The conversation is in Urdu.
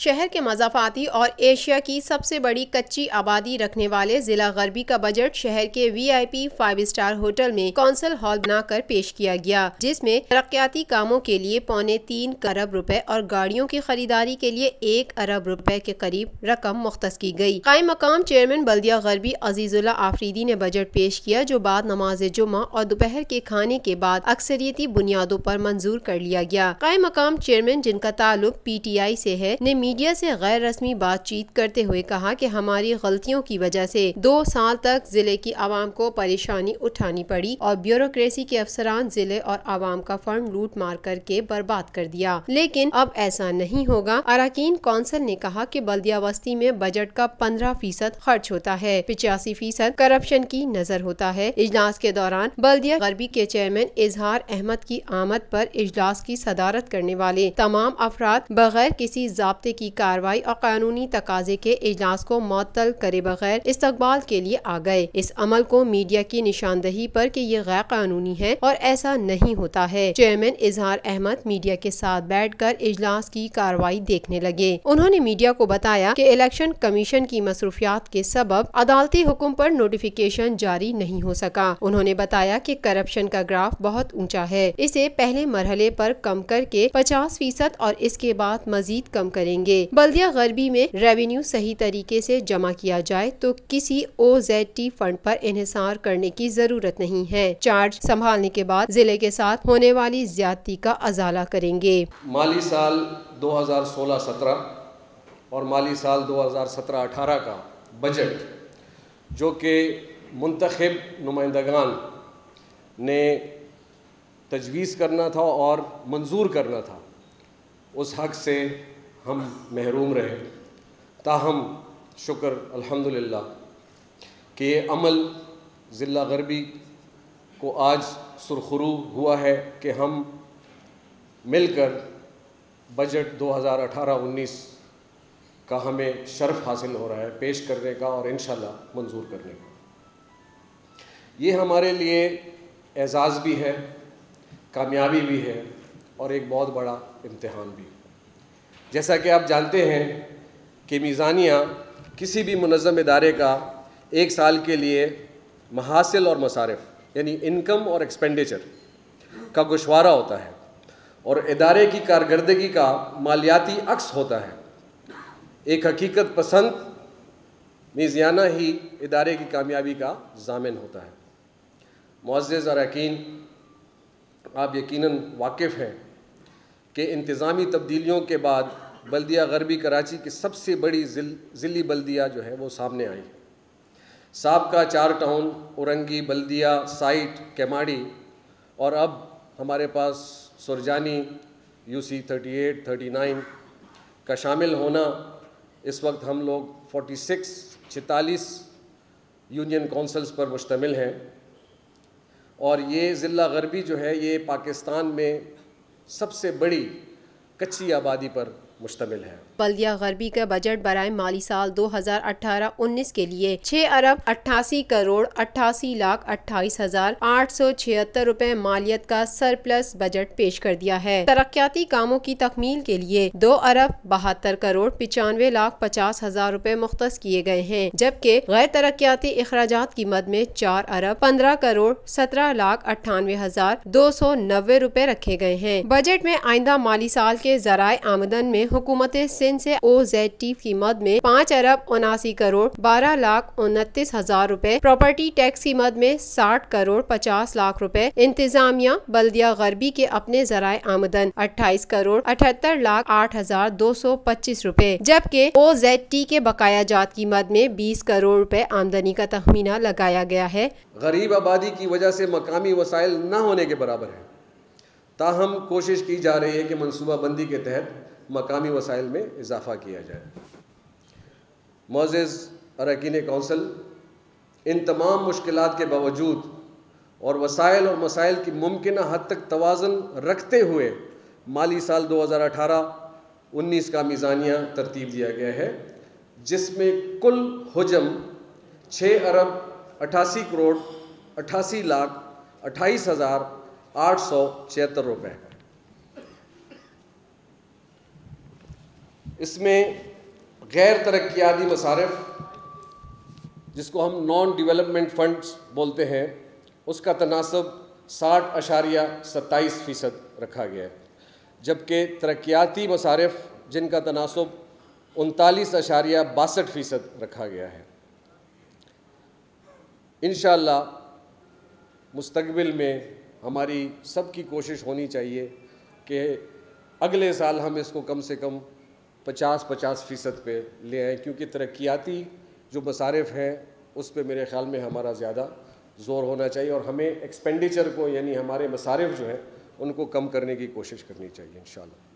شہر کے مضافاتی اور ایشیا کی سب سے بڑی کچی آبادی رکھنے والے ضلع غربی کا بجٹ شہر کے VIP 5 اسٹار ہوٹل میں کونسل ہال بنا کر پیش کیا گیا، جس میں ترقیاتی کاموں کے لیے 3.25 ارب روپے اور گاڑیوں کی خریداری کے لیے 1 ارب روپے کے قریب رقم مختص کی گئی۔ قائم مقام چیئرمین بلدیہ غربی عزیز اللہ آفریدی نے بجٹ پیش کیا، جو بعد نماز جمعہ اور دوپہر کے کھانے کے بعد اکثریتی بنیادوں پر منظور کر لیا گیا۔ قائم مقام چیئرمین، جن کا تعلق PTI سے ہے، نے میڈیا سے غیر رسمی بات چیت کرتے ہوئے کہا کہ ہماری غلطیوں کی وجہ سے 2 سال تک ضلع کی عوام کو پریشانی اٹھانی پڑی اور بیوروکریسی کے افسران ضلع اور عوام کا فنڈ لوٹ مار کر کے برباد کر دیا، لیکن اب ایسا نہیں ہوگا۔ اراکین کونسل نے کہا کہ بلدیہ وسطی میں بجٹ کا 15% خرچ ہوتا ہے، 85% کرپشن کی نظر ہوتا ہے۔ اجلاس کے دوران بلدیہ غربی کے چیئرمین اظہار احمد کی آمد پر اجلاس کی صدارت کرنے والے تمام افراد بغیر کسی ضابطے کی کارروائی اور قانونی تقاضے کے اجلاس کو معطل کرے بغیر استقبال کے لیے آ گئے۔ اس عمل کو میڈیا کی نشاندہی پر کہ یہ غیر قانونی ہے اور ایسا نہیں ہوتا ہے، چیئرمین اظہار احمد میڈیا کے ساتھ بیٹھ کر اجلاس کی کارروائی دیکھنے لگے۔ انہوں نے میڈیا کو بتایا کہ الیکشن کمیشن کی مصروفیات کے سبب عدالتی حکم پر نوٹیفیکیشن جاری نہیں ہو سکا۔ انہوں نے بتایا کہ کرپشن کا گراف بہت اونچا ہے، اسے پہلے مرحلے پر کم کر کے 50% اور اس کے بعد مزید کم کریں گے۔ بلدیہ غربی میں ریونیو صحیح طریقے سے جمع کیا جائے تو کسی OZT فنڈ پر انحصار کرنے کی ضرورت نہیں ہے۔ چارج سنبھالنے کے بعد ضلع کے ساتھ ہونے والی زیادتی کا ازالہ کریں گے۔ مالی سال 2016-17 اور مالی سال 2017-18 کا بجٹ، جو کہ منتخب نمائندگان نے تجویز کرنا تھا اور منظور کرنا تھا، اس حق سے ہم محروم رہے۔ تاہم شکر الحمدللہ کہ یہ عمل ضلع غربی کو آج سرخرو ہوا ہے کہ ہم مل کر بجٹ 2018-19 کا ہمیں شرف حاصل ہو رہا ہے پیش کرنے کا اور انشاءاللہ منظور کرنے کا۔ یہ ہمارے لیے اعزاز بھی ہے، کامیابی بھی ہے اور ایک بہت بڑا امتحان بھی۔ جیسا کہ آپ جانتے ہیں کہ میزانیہ کسی بھی منظم ادارے کا ایک سال کے لیے محاصل اور مصارف یعنی انکم اور ایکسپینڈیچر کا گوشوارہ ہوتا ہے اور ادارے کی کارکردگی کا مالیاتی عکس ہوتا ہے۔ ایک حقیقت پسند میزانیہ ہی ادارے کی کامیابی کا ضامن ہوتا ہے۔ معزز اراکین، آپ یقیناً واقف ہیں کہ انتظامی تبدیلیوں کے بعد بلدیہ غربی کراچی کی سب سے بڑی ضلعی بلدیہ جو ہے وہ سامنے آئی ہے۔ سابقہ 4 ٹاؤن اورنگی بلدیہ سائٹ کیماڑی اور اب ہمارے پاس سرجانی UC 38 39 کا شامل ہونا، اس وقت ہم لوگ 46 یونین کونسلز پر مشتمل ہیں اور یہ ضلع غربی جو ہے یہ پاکستان میں سب سے بڑی کچی آبادی پر مشتمل ہے۔ بلدیہ غربی کا بجٹ برائے مالی سال 2018-19 کے لیے 6 ارب 88 کروڑ 88 لاکھ 28 ہزار 876 روپے مالیت کا سرپلس بجٹ پیش کر دیا ہے۔ ترقیاتی کاموں کی تکمیل کے لیے 2 ارب 72 کروڑ 95 لاکھ 50 ہزار روپے مختص کیے گئے ہیں، جبکہ غیر ترقیاتی اخراجات کی مد میں 4 ارب 15 کروڑ 17 لاکھ 98 ہزار 290 روپے رکھے گئے ہیں۔ بجٹ میں آئندہ مالی سال کے ذرائع آمدن میں حکومت سندھ سے OZT کی مد میں 5 ارب 79 کروڑ 12 لاکھ 29 ہزار روپے، پراپرٹی ٹیکس کی مد میں 60 کروڑ 50 لاکھ روپے، انتظامیہ بلدیہ غربی کے اپنے ذرائع آمدن 28 کروڑ 78 لاکھ 8 ہزار 225 روپے، جبکہ OZT کے بقایا جات کی مد میں 20 کروڑ روپے آمدنی کا تخمینہ لگایا گیا ہے۔ غریب آبادی کی وجہ سے مقامی وسائل نہ ہونے کے برابر ہے، تاہم کوشش کی جا رہی ہے کہ منصوبہ بندی کے تحت مقامی وسائل میں اضافہ کیا جائے۔ معزز اراکین کونسل، ان تمام مشکلات کے باوجود اور وسائل اور مسائل کی ممکنہ حد تک توازن رکھتے ہوئے مالی سال 2018-19 کا میزانیہ ترتیب دیا گیا ہے، جس میں کل حجم 6 ارب 88 کروڑ 88 لاکھ 28 ہزار 876 روپے۔ اس میں غیر ترقیاتی مصارف جس کو ہم نان ڈیولپمنٹ فنڈز بولتے ہیں اس کا تناسب 60.27% رکھا گیا ہے، جبکہ ترقیاتی مصارف جن کا تناسب 39.62% رکھا گیا ہے۔ انشاءاللہ مستقبل میں ہماری سب کی کوشش ہونی چاہیے کہ اگلے سال ہم اس کو کم سے کم 50% پہ لے آئیں، کیونکہ ترقیاتی جو مصارف ہیں اس پہ میرے خیال میں ہمارا زیادہ زور ہونا چاہیے، اور ہمیں ایکسپینڈیچر کو یعنی ہمارے مصارف جو ہیں ان کو کم کرنے کی کوشش کرنی چاہیے انشاءاللہ۔